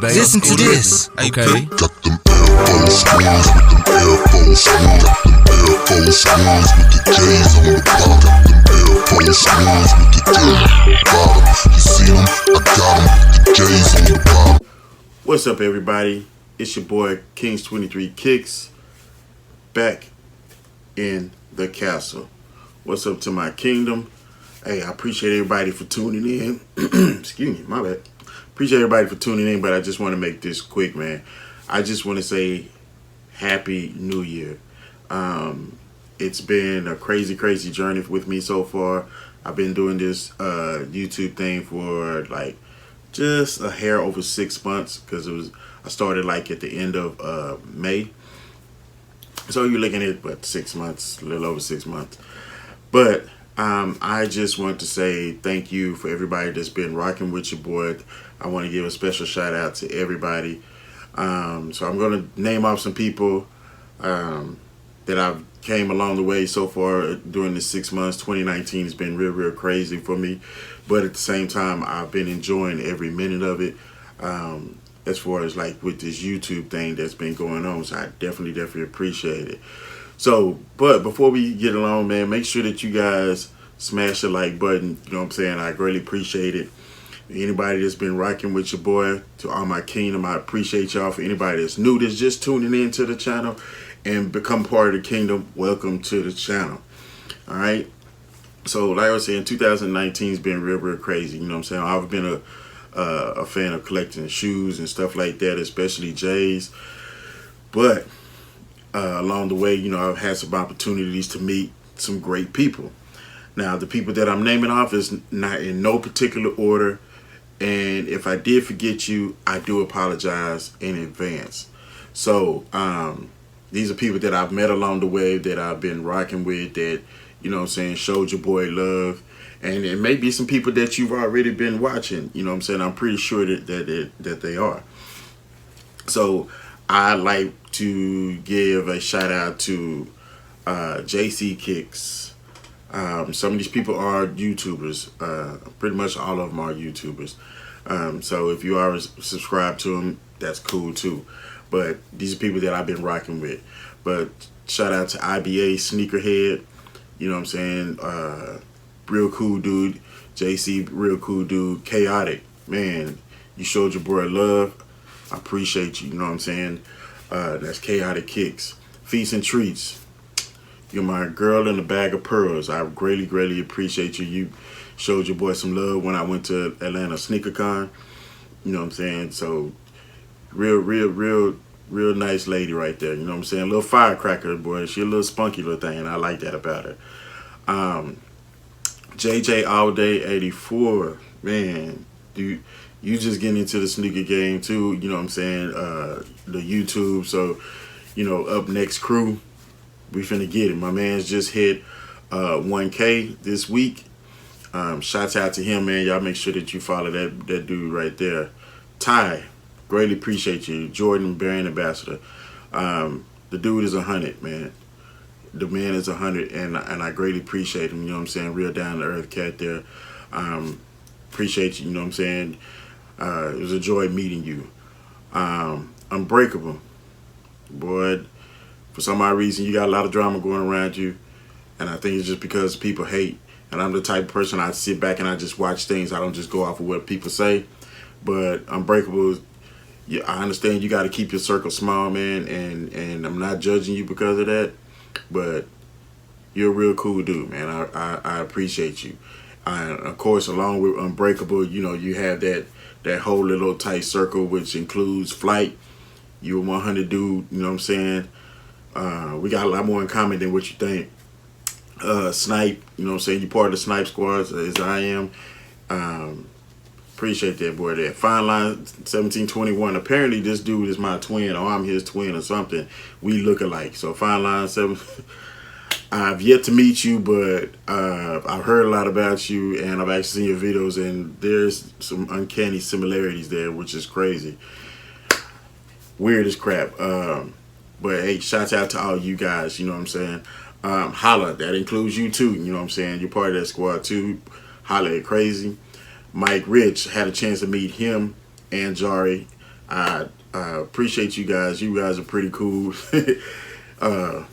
Listen to this. Okay. Got them Air Force Ones with them Air Force Ones. Got them Air Force Ones with the J's on the bottom. Got them Air Force Ones with the J's on the bottom. You see them? I got them with the J's on the bottom. What's up, everybody? It's your boy Kings23 Kicks back in the castle. What's up to my kingdom? Hey, I appreciate everybody for tuning in. Excuse me, my bad. Appreciate everybody for tuning in, but I just want to make this quick, man. I just want to say Happy New Year. It's been a crazy journey with me so far. I've been doing this YouTube thing for like just a hair over 6 months because I started like at the end of May. So you're looking at what, 6 months, a little over 6 months. But I just want to say thank you for everybody that's been rocking with your boy. I want to give a special shout out to everybody. So I'm going to name off some people that I've came along the way so far during the 6 months. 2019 has been real crazy for me, but at the same time I've been enjoying every minute of it. As far as like with this YouTube thing that's been going on, so I definitely appreciate it. So, but before we get along, man, make sure that you guys smash the like button. You know what I'm saying? I greatly appreciate it. Anybody that's been rocking with your boy, to all my kingdom, I appreciate y'all. For anybody that's new, that's just tuning in to the channel and become part of the kingdom, welcome to the channel. All right. So, like I was saying, 2019 has been real crazy. You know what I'm saying? I've been a fan of collecting shoes and stuff like that, especially J's. But along the way, you know, I've had some opportunities to meet some great people. Now, the people that I'm naming off is not in no particular order. And if I did forget you, I do apologize in advance. So, these are people that I've met along the way, that I've been rocking with, that, you know what I'm saying, showed your boy love. And it may be some people that you've already been watching, you know what I'm saying. I'm pretty sure that they are. So, I like to give a shout out to JC Kicks. Some of these people are YouTubers. Pretty much all of them are YouTubers. So if you are subscribed to them, that's cool too. But these are people that I've been rocking with. But shout out to IBA Sneakerhead. You know what I'm saying? Real cool dude. JC, real cool dude. Chaotic. Man, you showed your boy love. I appreciate you. You know what I'm saying? That's Chaotic Kicks. Feasts and Treats. You're my girl in a bag of pearls. I greatly appreciate you. You showed your boy some love when I went to Atlanta SneakerCon. You know what I'm saying? So real nice lady right there. You know what I'm saying? A little firecracker, boy. She a little spunky little thing, and I like that about her. JJ All Day 84. Man, dude, you just getting into the sneaker game too. You know what I'm saying? The YouTube. So, you know, Up Next Crew. We finna get it. My man's just hit 1K this week. Shouts out to him, man. Y'all make sure that you follow that dude right there. Ty, greatly appreciate you. Jordan brand ambassador. The dude is 100, man. The man is 100, and I greatly appreciate him. You know what I'm saying? Real down to earth cat there. Appreciate you. You know what I'm saying? It was a joy meeting you. Unbreakable, boy. For some odd reason, you got a lot of drama going around you, and I think it's just because people hate. And I'm the type of person, I sit back and I just watch things. I don't just go off of what people say. But Unbreakable, yeah, I understand you got to keep your circle small, man, and I'm not judging you because of that. But you're a real cool dude, man. I appreciate you. Of course, along with Unbreakable, you know, you have that whole little tight circle, which includes Flight. You're a 100 dude, you know what I'm saying? We got a lot more in common than what you think. Snipe, you know what I'm saying? You part of the Snipe squad as I am. Appreciate that, boy. There. Fine Line 1721. Apparently this dude is my twin, or I'm his twin or something. We look alike. So Fine Line 7. I've yet to meet you, but I've heard a lot about you, and I've actually seen your videos, and there's some uncanny similarities there, which is crazy. Weird as crap. But hey, shouts out to all you guys, you know what I'm saying? Holla, that includes you too, you know what I'm saying? You're part of that squad too. Holla at Crazy. Mike Rich, had a chance to meet him and Jari. I appreciate you guys. You guys are pretty cool.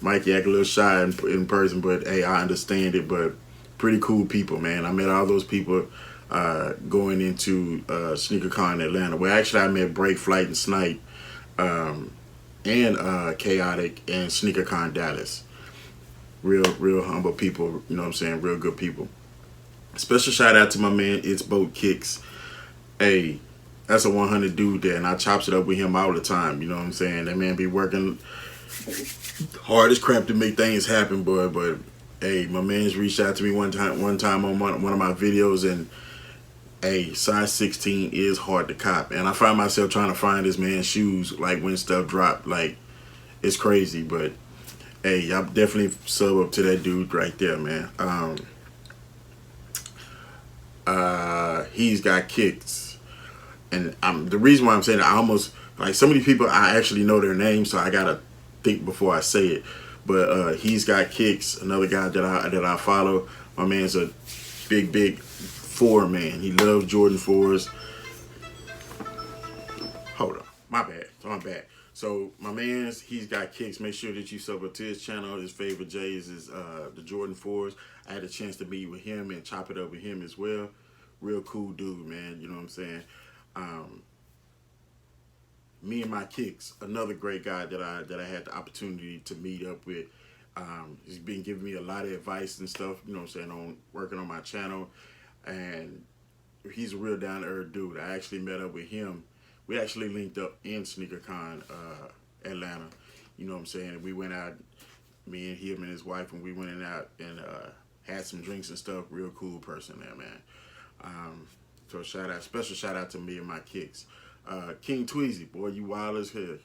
Mikey act a little shy in person, but hey, I understand it. But pretty cool people, man. I met all those people going into SneakerCon Atlanta. Well, actually, I met Break Flight and Snipe, and Chaotic and SneakerCon Dallas. Real humble people. You know what I'm saying? Real good people. Special shout out to my man. It's Boat Kicks. Hey, that's a 100 dude there, and I chops it up with him all the time. You know what I'm saying? That man be working hard as crap to make things happen, boy. But hey, my man's reached out to me one time on one of my videos, and hey, size 16 is hard to cop, and I find myself trying to find this man's shoes like when stuff dropped. Like it's crazy, but hey, y'all definitely sub up to that dude right there, man. He's got kicks, and the reason why I'm saying that, I almost like so many people I actually know their names, so I gotta think before I say it. But he's got kicks. Another guy that I follow. My man's a big four man. He loves Jordan 4s. Hold on, my bad. I'm back. So my man's he's got kicks. Make sure that you sub up to his channel. His favorite J's is the Jordan 4s. I had a chance to meet with him and chop it up with him as well. Real cool dude, man. You know what I'm saying? Me and my kicks, another great guy that I had the opportunity to meet up with. He's been giving me a lot of advice and stuff, you know what I'm saying, on working on my channel. And he's a real down to earth dude. I actually met up with him. We actually linked up in SneakerCon Atlanta. You know what I'm saying? We went out, me and him and his wife, and we went in out and had some drinks and stuff. Real cool person there, man. So special shout out to me and my kicks. King Tweezy, boy, you wild as hell.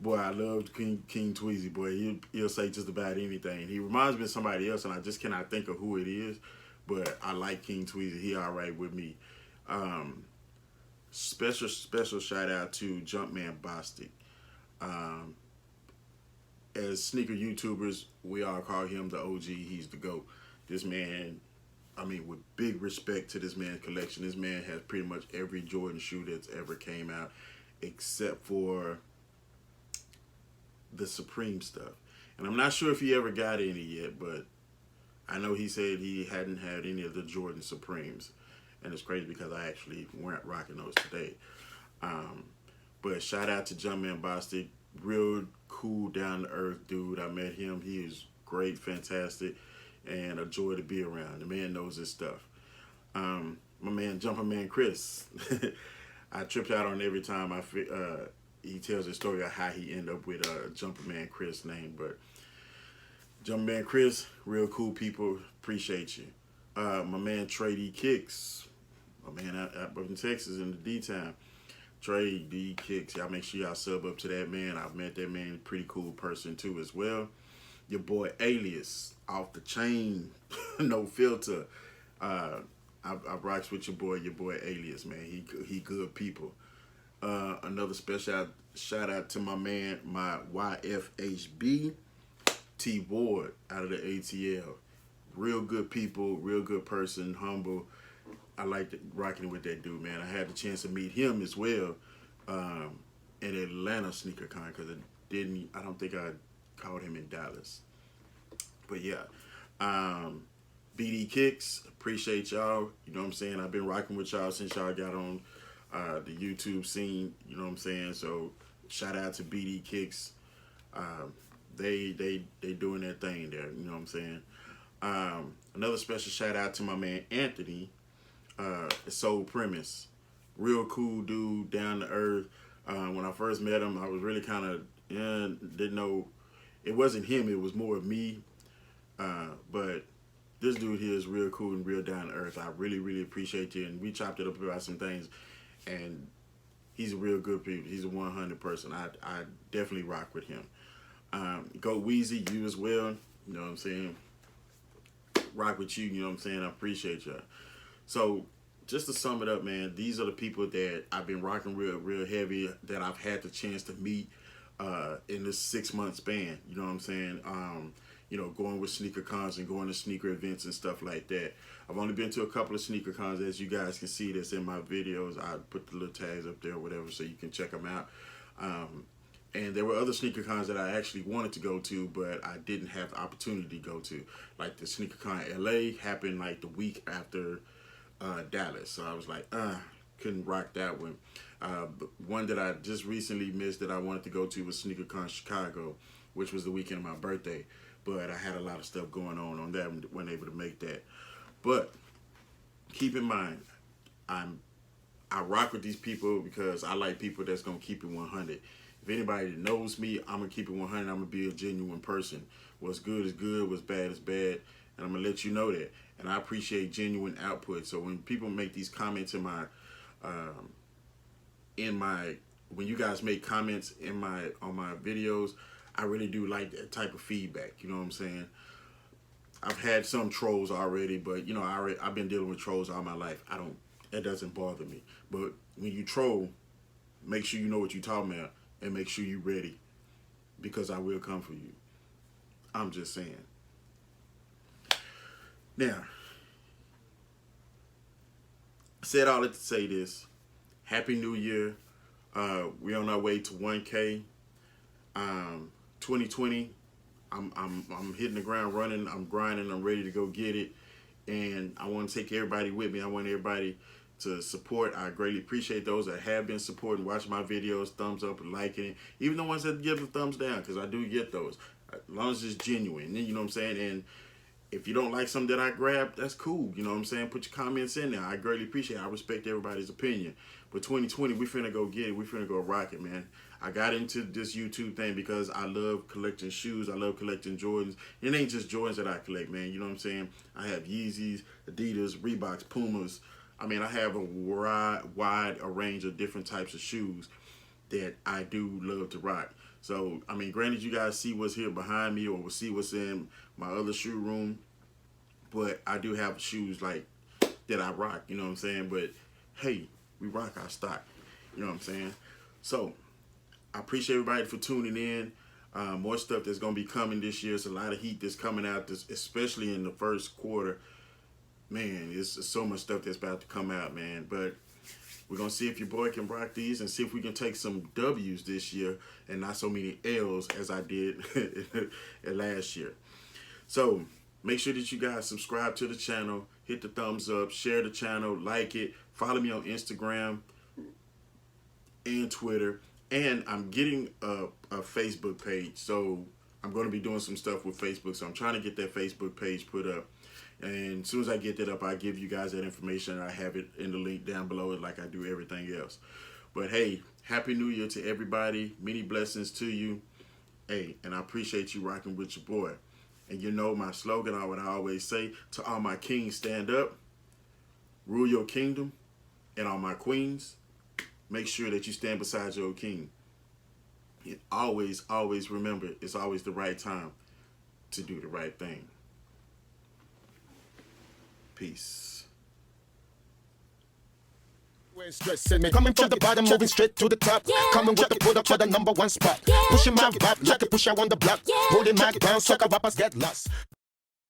Boy, I love King Tweezy, boy. He'll say just about anything. He reminds me of somebody else, and I just cannot think of who it is. But I like King Tweezy. He all right with me. Special shout out to Jumpman Bostic. As sneaker YouTubers, we all call him the OG. He's the GOAT. This man, I mean, with big respect to this man's collection, this man has pretty much every Jordan shoe that's ever came out, except for the Supreme stuff. And I'm not sure if he ever got any yet, but I know he said he hadn't had any of the Jordan Supremes. And it's crazy because I actually weren't rocking those today. But shout out to Jumpman Bostic. Real cool, down-to-earth dude. I met him. He is great, fantastic, and a joy to be around. The man knows his stuff. My man, Jumper Man Chris. I tripped out on every time he tells the story of how he ended up with Jumper Man Chris name. But Jumper Man Chris, real cool people. Appreciate you. My man Trey D Kicks. My man out in Texas in the D-Town. Trey D Kicks. Y'all make sure y'all sub up to that man. I've met that man. Pretty cool person too as well. Your boy Alias. Off the chain. No filter. I rocks with your boy Alias, man. He good people. Another special shout out to my man, my YFHB T Ward out of the ATL. Real good people, real good person, humble. I like rocking with that dude, man. I had the chance to meet him as well in Atlanta SneakerCon because I don't think I caught him in Dallas. But yeah, BD Kicks, appreciate y'all. You know what I'm saying? I've been rocking with y'all since y'all got on the YouTube scene. You know what I'm saying? So shout out to BD Kicks. They doing their thing there. You know what I'm saying? Another special shout out to my man Anthony, Soul Premise. Real cool dude, down to earth. When I first met him, I was really kind of didn't know. It wasn't him. It was more of me. But this dude here is real cool and real down to earth. I really appreciate you. And we chopped it up about some things. And he's a real good people. He's a 100 person. I definitely rock with him. Go Weezy, you as well. You know what I'm saying? Rock with you. You know what I'm saying? I appreciate y'all. So just to sum it up, man, these are the people that I've been rocking real heavy that I've had the chance to meet in this 6 month span. You know what I'm saying? going with sneaker cons and going to sneaker events and stuff like that. I've only been to a couple of sneaker cons, as you guys can see that's in my videos. I put the little tags up there or whatever so you can check them out. And there were other sneaker cons that I actually wanted to go to, but I didn't have the opportunity to go to. Like the Sneaker Con LA happened like the week after Dallas. So I was like, couldn't rock that one. But one that I just recently missed that I wanted to go to was Sneaker Con Chicago, which was the weekend of my birthday. But I had a lot of stuff going on that and wasn't able to make that. But keep in mind, I rock with these people because I like people that's going to keep it 100. If anybody that knows me, I'm going to keep it 100. I'm going to be a genuine person. What's good is good, what's bad is bad. And I'm going to let you know that. And I appreciate genuine output. So when people make these comments when you guys make comments on my videos, I really do like that type of feedback. You know what I'm saying? I've had some trolls already, but I've been dealing with trolls all my life. That doesn't bother me. But when you troll, make sure you know what you're talking about and make sure you're ready, because I will come for you. I'm just saying. Now, I said all that to say this. Happy New Year. We're on our way to 1K. 2020. I'm hitting the ground running. I'm grinding. I'm ready to go get it. And I want to take everybody with me. I want everybody to support. I greatly appreciate those that have been supporting, watching my videos, thumbs up and liking it. Even the ones that give the thumbs down, because I do get those. As long as it's genuine. You know what I'm saying? And if you don't like something that I grab, that's cool. You know what I'm saying? Put your comments in there. I greatly appreciate it. I respect everybody's opinion. But 2020, we finna go get it. We finna go rock it, man. I got into this YouTube thing because I love collecting shoes. I love collecting Jordans. It ain't just Jordans that I collect, man. You know what I'm saying? I have Yeezys, Adidas, Reeboks, Pumas. I mean, I have a wide range of different types of shoes that I do love to rock. So, I mean, granted, you guys see what's here behind me or will see what's in my other shoe room, but I do have shoes like that I rock, you know what I'm saying? But hey, we rock our stock, you know what I'm saying? So, I appreciate everybody for tuning in. More stuff that's going to be coming this year. It's a lot of heat that's coming out, especially in the first quarter. Man, it's so much stuff that's about to come out, man. But we're going to see if your boy can rock these and see if we can take some W's this year and not so many L's as I did last year. So make sure that you guys subscribe to the channel, hit the thumbs up, share the channel, like it, follow me on Instagram and Twitter. And I'm getting a Facebook page, so I'm going to be doing some stuff with Facebook. So I'm trying to get that Facebook page put up. And as soon as I get that up, I'll give you guys that information. I have it in the link down below like I do everything else. But hey, Happy New Year to everybody. Many blessings to you. Hey, and I appreciate you rocking with your boy. And you know my slogan, what I always say, to all my kings, stand up, rule your kingdom, and all my queens, make sure that you stand beside your king. And always, always remember, it's always the right time to do the right thing. Peace. Stressing me, coming from the bottom, moving straight to the top. Coming with the put up for the #1 spot. Pushing my vibe, like a push I on the block. Holding my ground, sucker rappers get lost.